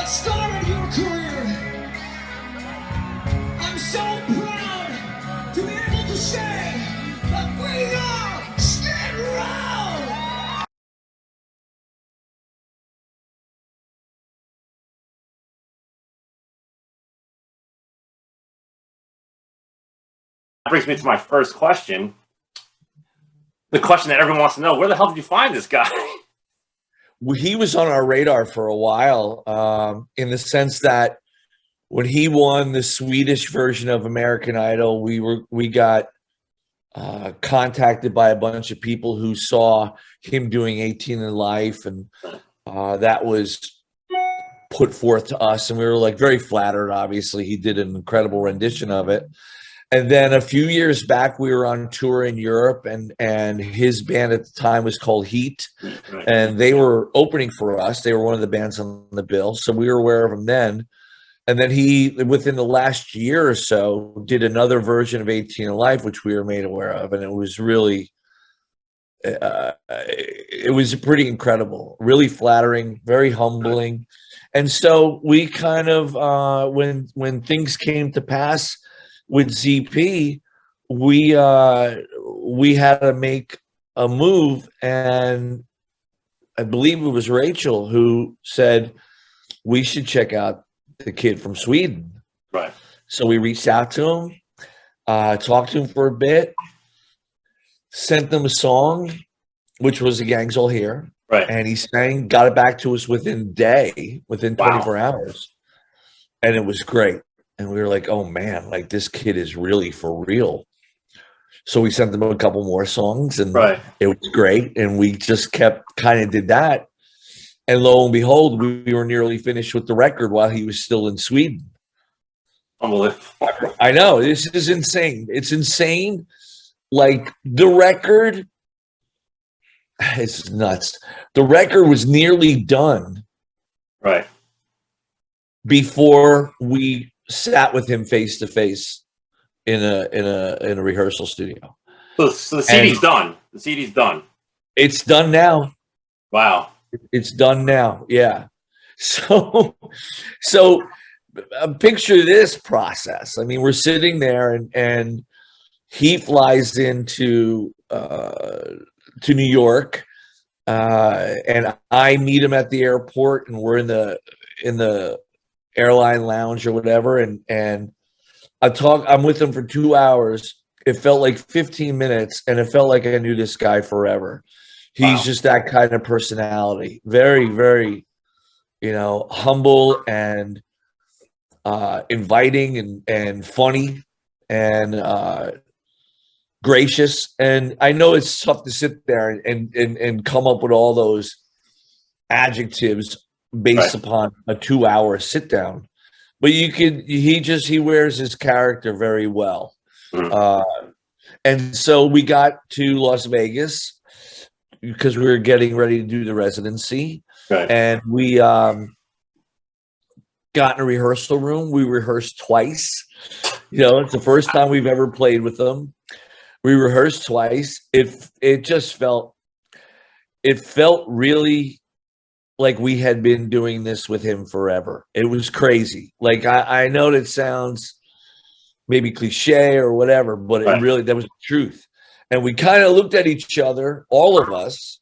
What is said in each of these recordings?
started your career. I'm so proud to be able to say that we are Skid Row! That brings me to my first question. The question that everyone wants to know: where the hell did you find this guy? He was on our radar for a while, in the sense that when he won the Swedish version of American Idol, we got contacted by a bunch of people who saw him doing 18 in Life, and that was put forth to us, and we were like very flattered. Obviously, he did an incredible rendition of it. And then a few years back, we were on tour in Europe, and his band at the time was called Heat, and they were opening for us. They were one of the bands on the bill, so we were aware of him then. And then he, within the last year or so, did another version of 18 in Life, which we were made aware of, and it was really, it was pretty incredible, really flattering, very humbling. And so we kind of, when things came to pass with ZP, we had to make a move, and I believe it was Rachel who said we should check out the kid from Sweden. Right. So we reached out to him, talked to him for a bit, sent them a song, which was "The Gang's All Here," Right. and he sang, got it back to us within a day, within 24 hours, and it was great. And we were like, oh man, like this kid is really for real. So we sent them a couple more songs, and it was great. And we just kept kind of did that. And lo and behold, we were nearly finished with the record while he was still in Sweden. Unbelievable. I know, this is insane. It's insane. Like the record, it's nuts. The record was nearly done. Right. Before we sat with him face to face in a rehearsal studio. So the CD's done. The CD's done. It's done now. Wow. It's done now. Yeah. So picture this process. I mean, we're sitting there, and he flies into New York, and I meet him at the airport, and we're in the airline lounge or whatever, and I'm with him for 2 hours. It felt like 15 minutes, and it felt like I knew this guy forever. He's just that kind of personality. Very, very, humble and inviting and funny and gracious. And I know it's tough to sit there and come up with all those adjectives based upon a 2 hour sit down, but he wears his character very well. And so we got to Las Vegas because we were getting ready to do the residency, and we got in a rehearsal room. We rehearsed twice. It's the first time we've ever played with them. We rehearsed twice. It felt really like we had been doing this with him forever. It was crazy. Like I know that sounds maybe cliche or whatever, but it really, that was the truth. And we kind of looked at each other, all of us,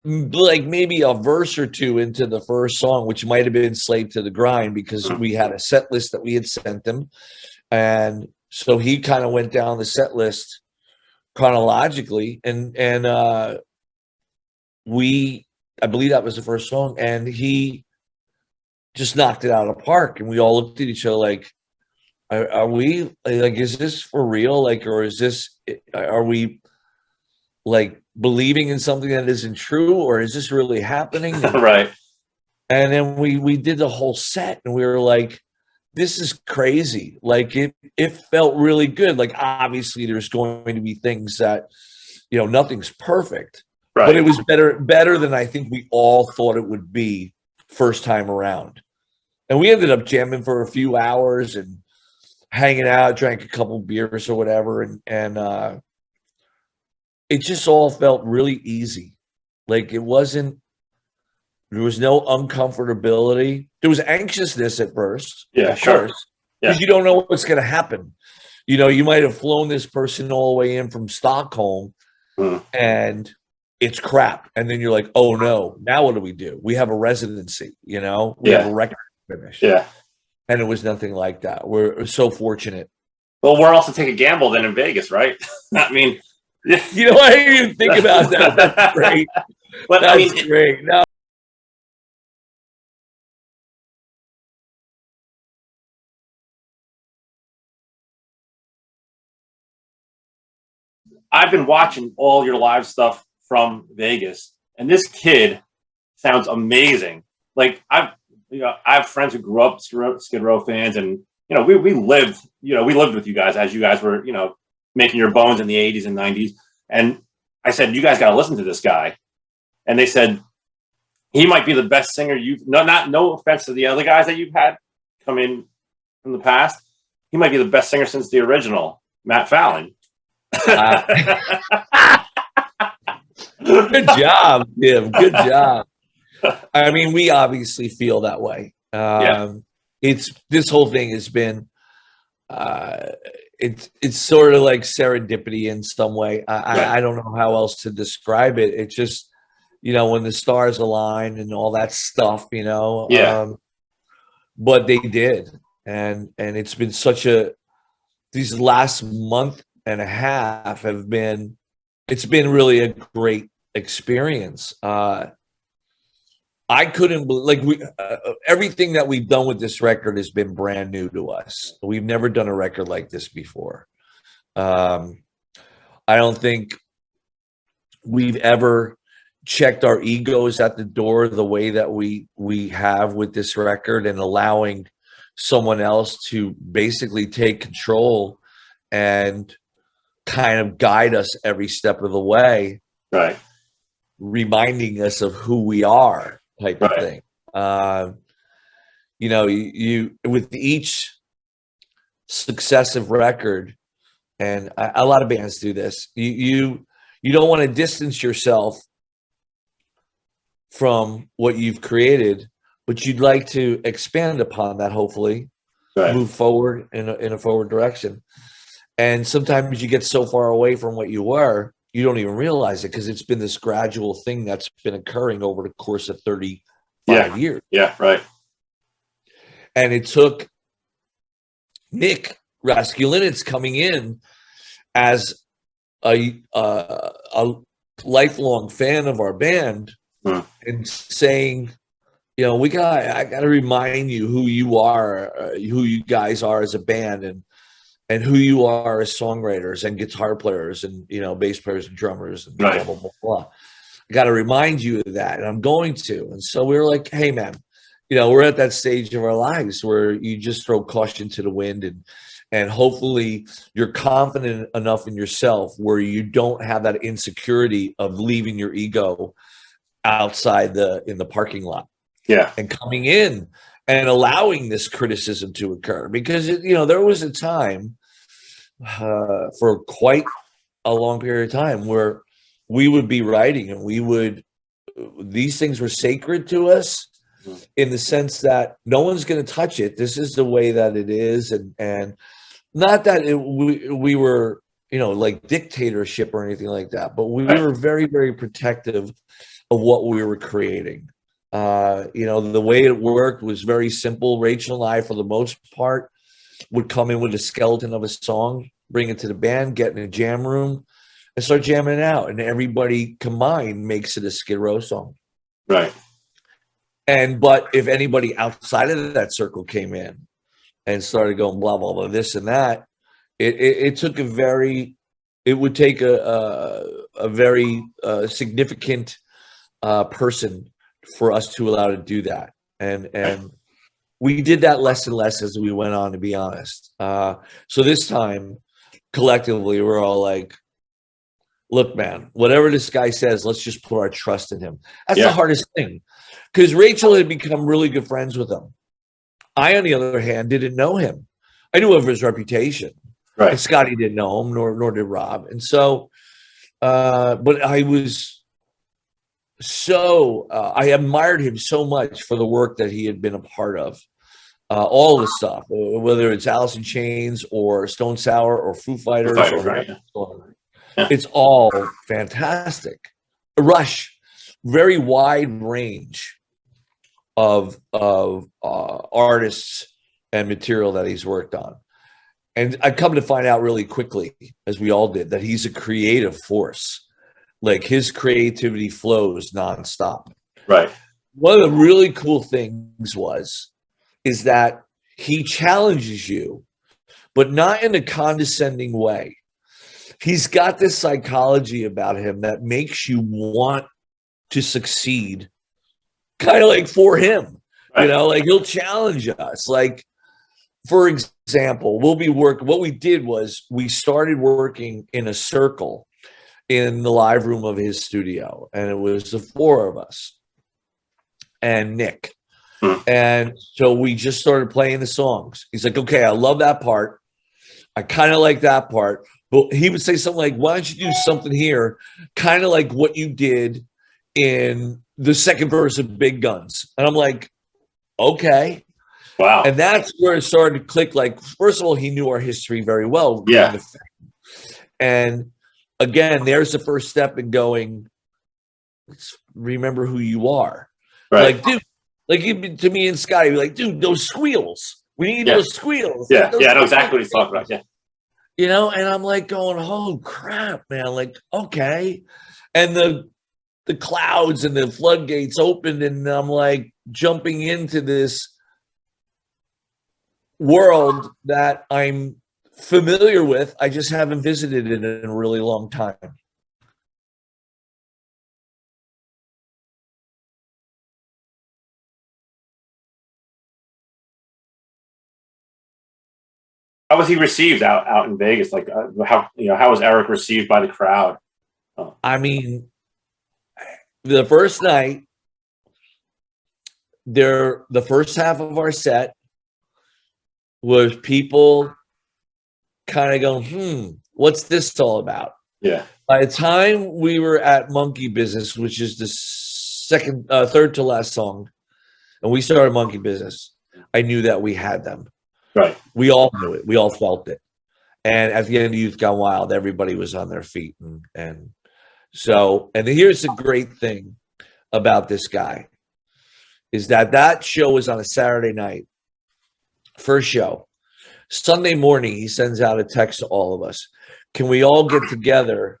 like maybe a verse or two into the first song, which might have been Slave to the Grind, because we had a set list that we had sent him. And so he kind of went down the set list chronologically, and I believe that was the first song, and he just knocked it out of the park. And we all looked at each other like, are we like, is this for real? Like, or are we like believing in something that isn't true, or is this really happening? Right. And then we did the whole set, and we were like, this is crazy. Like it felt really good. Like obviously there's going to be things that, nothing's perfect. Right. But it was better than I think we all thought it would be first time around. And we ended up jamming for a few hours and hanging out, drank a couple beers or whatever. And it just all felt really easy. Like it wasn't There was no uncomfortability. There was anxiousness at first, Yeah, of sure. course, Yeah. because you don't know what's going to happen. You know, you might have flown this person all the way in from Stockholm, and it's crap. And then you're like, oh no, now what do we do? We have a residency, you know, we have a record to finish. Yeah. And it was nothing like that. We're so fortunate. Well, where else to take a gamble than in Vegas, right? I mean, you know, I didn't even think about that. That's great. But That's I mean, great. No. I've been watching all your live stuff from Vegas, and this kid sounds amazing. Like I have friends who grew up Skid Row fans, and we lived with you guys as you guys were making your bones in the 80s and 90s. And I said, you guys got to listen to this guy, and they said he might be the best singer you've no offense to the other guys that you've had come in from the past. He might be the best singer since the original Matt Fallon. Good job, Tim. Good job. I mean, we obviously feel that way. It's this whole thing has been it's sort of like serendipity in some way. I don't know how else to describe it. It's just when the stars align and all that stuff, but they did, and it's been such these last month and a half it's been really a great experience. I couldn't believe, everything that we've done with this record has been brand new to us. We've never done a record like this before. I don't think we've ever checked our egos at the door the way that we have with this record, and allowing someone else to basically take control and kind of guide us every step of the way, right? Reminding us of who we are, type of thing. You with each successive record, and a lot of bands do this. You don't want to distance yourself from what you've created, but you'd like to expand upon that. Hopefully, move forward in a forward direction. And sometimes you get so far away from what you were, you don't even realize it, because it's been this gradual thing that's been occurring over the course of 35 years. Yeah, right. And it took Nick Raskulinecz coming in as a lifelong fan of our band and saying, I got to remind you who you are, who you guys are as a band, and who you are as songwriters and guitar players and, bass players and drummers and blah, blah, blah, blah. I got to remind you of that, and I'm going to. And so we were like, hey, man, we're at that stage of our lives where you just throw caution to the wind, and hopefully you're confident enough in yourself where you don't have that insecurity of leaving your ego outside in the parking lot. Yeah. And coming in and allowing this criticism to occur, because there was a time for quite a long period of time where we would be writing, and these things were sacred to us in the sense that no one's going to touch it. This is the way that it is, and not that we were like dictatorship or anything like that, but we were very, very protective of what we were creating. The way it worked was very simple. Rachel and I, for the most part, would come in with a skeleton of a song, bring it to the band, get in a jam room, and start jamming it out. And everybody combined makes it a Skid Row song. Right. But if anybody outside of that circle came in and started going blah, blah, blah, this and that, it would take a very significant person for us to allow to do that. And we did that less and less as we went on, to be honest. So this time, collectively, we're all like, look, man, whatever this guy says, let's just put our trust in him. That's the hardest thing, because Rachel had become really good friends with him. I, on the other hand, didn't know him. I knew of his reputation. Right. And Scotty didn't know him, nor did Rob. And so, but I was I admired him so much for the work that he had been a part of. All the stuff, whether it's Alice in Chains or Stone Sour or Foo The Fighters fighters, or right? Yeah. it's all fantastic. Rush, very wide range of artists and material that he's worked on. And I come to find out really quickly, as we all did, that he's a creative force. Like his creativity flows nonstop. Right. One of the really cool things is that he challenges you, but not in a condescending way. He's got this psychology about him that makes you want to succeed, kind of like for him. Right. You know, like he'll challenge us. Like, for example, what we did was we started working in a circle in the live room of his studio, and it was the four of us and Nick. And so we just started playing the songs. He's like, okay, I love that part. I kind of like that part. But he would say something like, why don't you do something here? Kind of like what you did in the second verse of Big Guns. And I'm like, okay. Wow. And that's where it started to click. Like, first of all, he knew our history very well. Yeah. And again, there's the first step in going, let's remember who you are. Right. Like, dude, like to me and Scotty, be like, dude, those squeals. We need those squeals. Yeah, those I know exactly what he's talking about. Yeah. You know, and I'm like going, oh crap, man. Like, okay. And the clouds and the floodgates opened, and I'm like jumping into this world that I'm familiar with. I just haven't visited it in a really long time. How was he received out in Vegas? Like, how was Erik received by the crowd? I mean, the first night, the first half of our set was people kind of going, what's this all about? Yeah. By the time we were at Monkey Business, which is the third to last song, and we started Monkey Business, I knew that we had them. Right. We all knew it. We all felt it. And at the end of Youth Gone Wild, everybody was on their feet. And here's the great thing about this guy is that show was on a Saturday night, first show. Sunday morning, he sends out a text to all of us. Can we all get together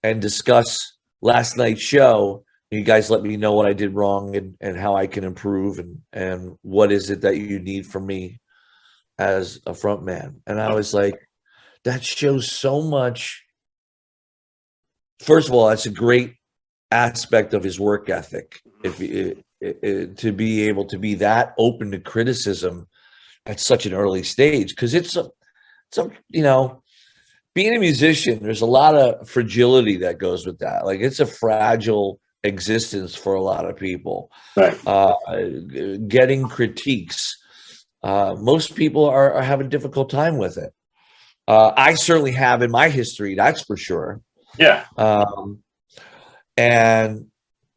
and discuss last night's show? You guys let me know what I did wrong and how I can improve and what is it that you need from me as a front man. And I was like, that shows so much. First of all, that's a great aspect of his work ethic. To be able to be that open to criticism at such an early stage, because it's being a musician, there's a lot of fragility that goes with that. Like, it's a fragile existence for a lot of people. Right. Getting critiques. Most people are having a difficult time with it. I certainly have in my history, that's for sure. Yeah. And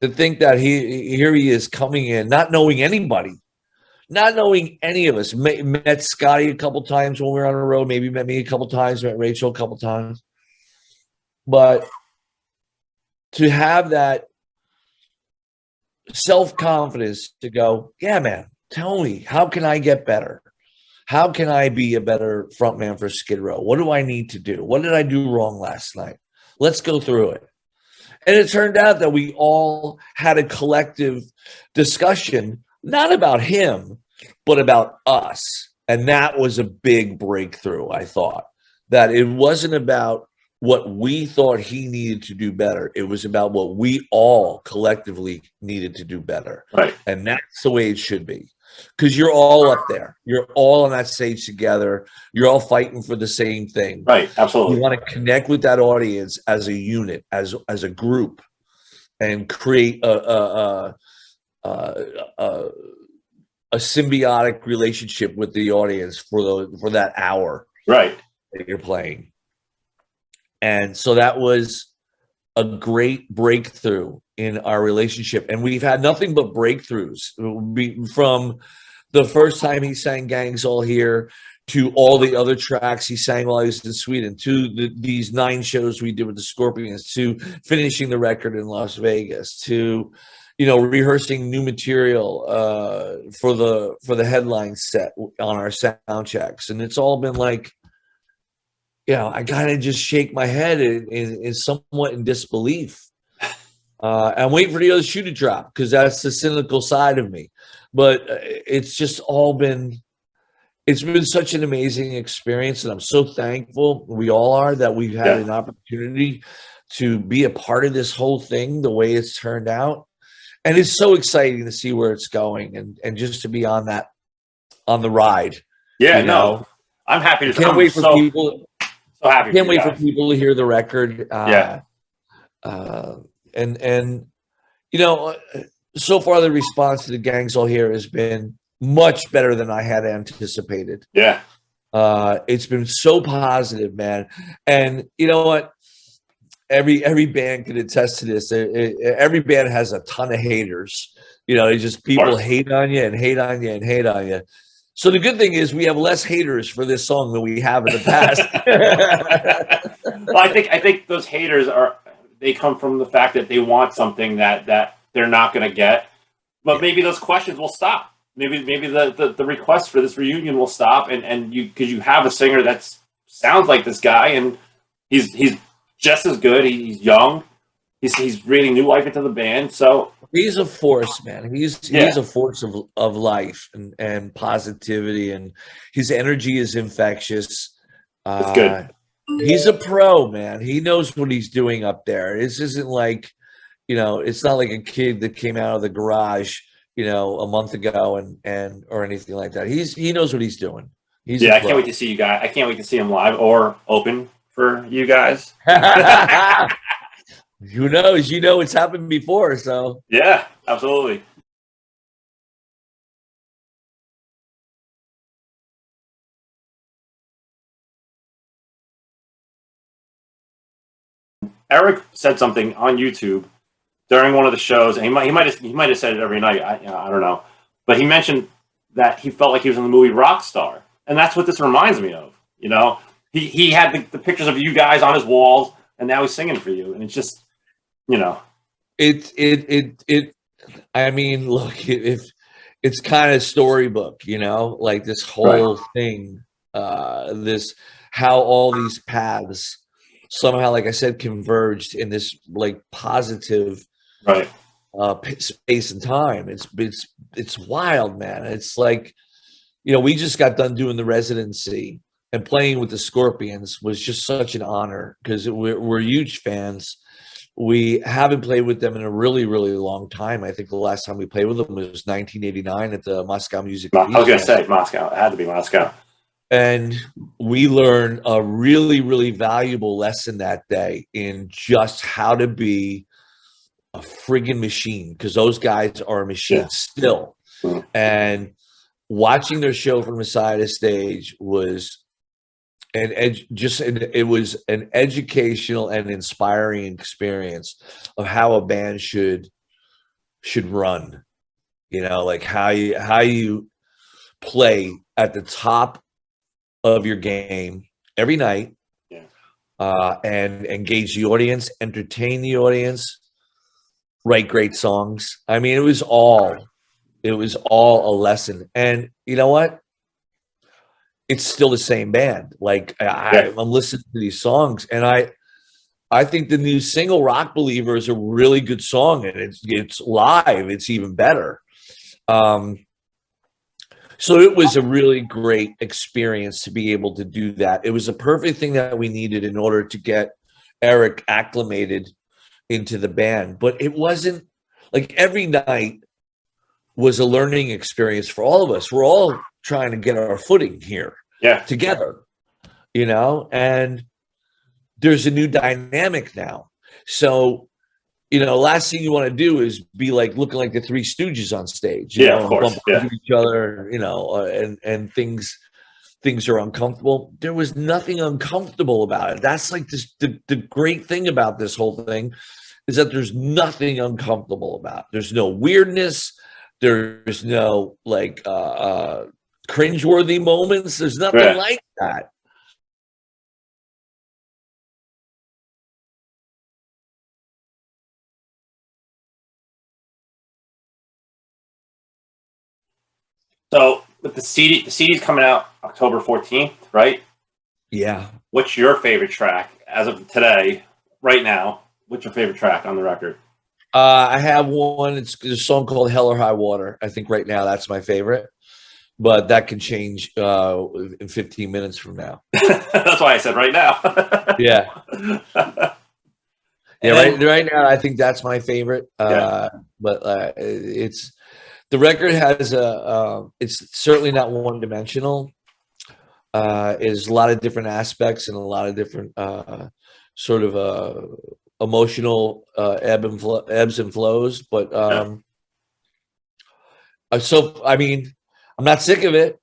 to think that here he is coming in, not knowing anybody, not knowing any of us. Met Scotty a couple times when we were on the road, maybe met me a couple times, met Rachel a couple times. But to have that self-confidence to go, yeah, man, tell me, how can I get better? How can I be a better frontman for Skid Row? What do I need to do? What did I do wrong last night? Let's go through it. And it turned out that we all had a collective discussion, not about him, but about us. And that was a big breakthrough, I thought. That it wasn't about what we thought he needed to do better. It was about what we all collectively needed to do better. Right. And that's the way it should be. Because you're all up there. You're all on that stage together. You're all fighting for the same thing. Right. Absolutely. You want to connect with that audience as a unit, as a group, and create a symbiotic relationship with the audience for that hour. Right. That you're playing. And so that was a great breakthrough in our relationship, and we've had nothing but breakthroughs from the first time he sang Gangs All Here to all the other tracks he sang while he was in Sweden, to these 9 shows we did with the Scorpions, to finishing the record in Las Vegas, to, you know, rehearsing new material for the headline set on our sound checks. And it's all been like, you know, I kind of just shake my head in somewhat in disbelief. I'm waiting for the other shoe to drop, because that's the cynical side of me. But it's just all been, it's been such an amazing experience, and I'm so thankful, we all are, that we've had an opportunity to be a part of this whole thing the way it's turned out. And it's so exciting to see where it's going, and just to be on the ride. Yeah, you know? no, I'm happy to. Can't wait for people. So happy. Can't wait for people to hear the record. And you know, so far the response to the Gangs All Here has been much better than I had anticipated. Yeah. It's been so positive, man. And you know what? Every band can attest to this. Every band has a ton of haters. You know, it's just people hate on you and hate on you and hate on you. So the good thing is we have less haters for this song than we have in the past. Well, I think those haters they come from the fact that they want something that they're not going to get. But maybe those questions will stop. Maybe the request for this reunion will stop, and because you have a singer that sounds like this guy, and he's just as good. He's young. He's breathing new life into the band. So he's a force, man. He's a force of life and positivity, and his energy is infectious. It's good. He's a pro, man. He knows what he's doing up there. This isn't like, you know, it's not like a kid that came out of the garage, you know, a month ago and or anything like that. He knows what he's doing. I can't wait to see you guys. I can't wait to see him live or open for you guys. Who knows? You know, it's happened before. So yeah, absolutely. Erik said something on YouTube during one of the shows, and he might have said it every night. I don't know, but he mentioned that he felt like he was in the movie Rockstar, and that's what this reminds me of. You know, he had the pictures of you guys on his walls, and now he's singing for you, and it's just, you know, I mean, look, if it's kind of storybook, you know, like this whole thing, this how all these paths somehow, like I said, converged in this like positive space and time. It's wild, man. It's like, you know, we just got done doing the residency, and playing with the Scorpions was just such an honor, because we're huge fans. We haven't played with them in a really, really long time. I think the last time we played with them was 1989 at the Moscow Music Festival. I was going to say Moscow. It had to be Moscow. And we learned a really, really valuable lesson that day in just how to be a friggin' machine, because those guys are a machine still. And watching their show from the side of the stage was it was an educational and inspiring experience of how a band should run. You know, like how you play at the top of your game every night, and engage the audience, entertain the audience, write great songs. I mean, it was all a lesson. And you know what? It's still the same band. Like I'm listening to these songs, and I think the new single "Rock Believer" is a really good song, and it's live. It's even better. So it was a really great experience to be able to do that. It was a perfect thing that we needed in order to get Erik acclimated into the band. But it wasn't like every night was a learning experience for all of us. We're all trying to get our footing here together, you know, and there's a new dynamic now. So, you know, last thing you want to do is be like looking like the Three Stooges on stage, you know, of course, bump into each other, you know, and things are uncomfortable. There was nothing uncomfortable about it. That's like the great thing about this whole thing. is that there's nothing uncomfortable about it. There's no weirdness. There's no like cringeworthy moments. There's nothing like that. So with the CD's coming out October 14th, right? Yeah. What's your favorite track as of today, right now? What's your favorite track on the record? I have one. It's a song called Hell or High Water. I think right now that's my favorite, but that can change in 15 minutes from now. That's why I said right now. Yeah. Yeah, right now I think that's my favorite. But it's the record has it's certainly not one dimensional. Is a lot of different aspects and a lot of different sort of emotional ebbs and flows. But so I mean, I'm not sick of it.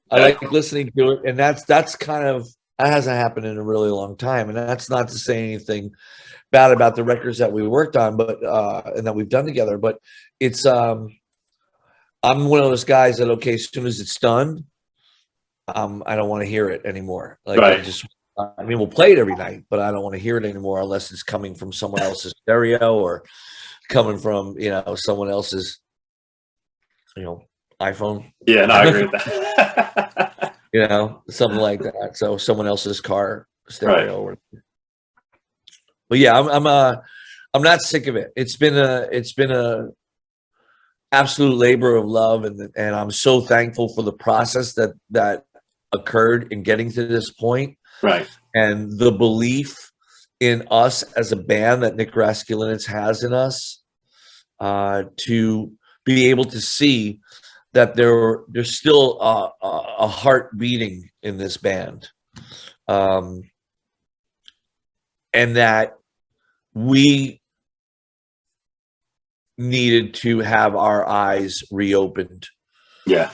I like listening to it, and that's kind of that hasn't happened in a really long time. And that's not to say anything bad about the records that we worked on, but and that we've done together. But it's I'm one of those guys that as soon as it's done, I don't want to hear it anymore. Like I mean, we'll play it every night, but I don't want to hear it anymore unless it's coming from someone else's stereo or coming from someone else's iPhone. Yeah, no, I agree with that. Something like that. So someone else's car stereo. But yeah, I'm not sick of it. It's been a absolute labor of love, and I'm so thankful for the process that occurred in getting to this point. Right. And the belief in us as a band that Nick Raskulinecz has in us, to be able to see that there's still a heart beating in this band, and that we needed to have our eyes reopened, to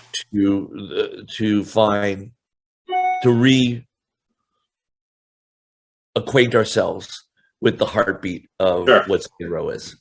acquaint ourselves with the heartbeat of what Skid Row is.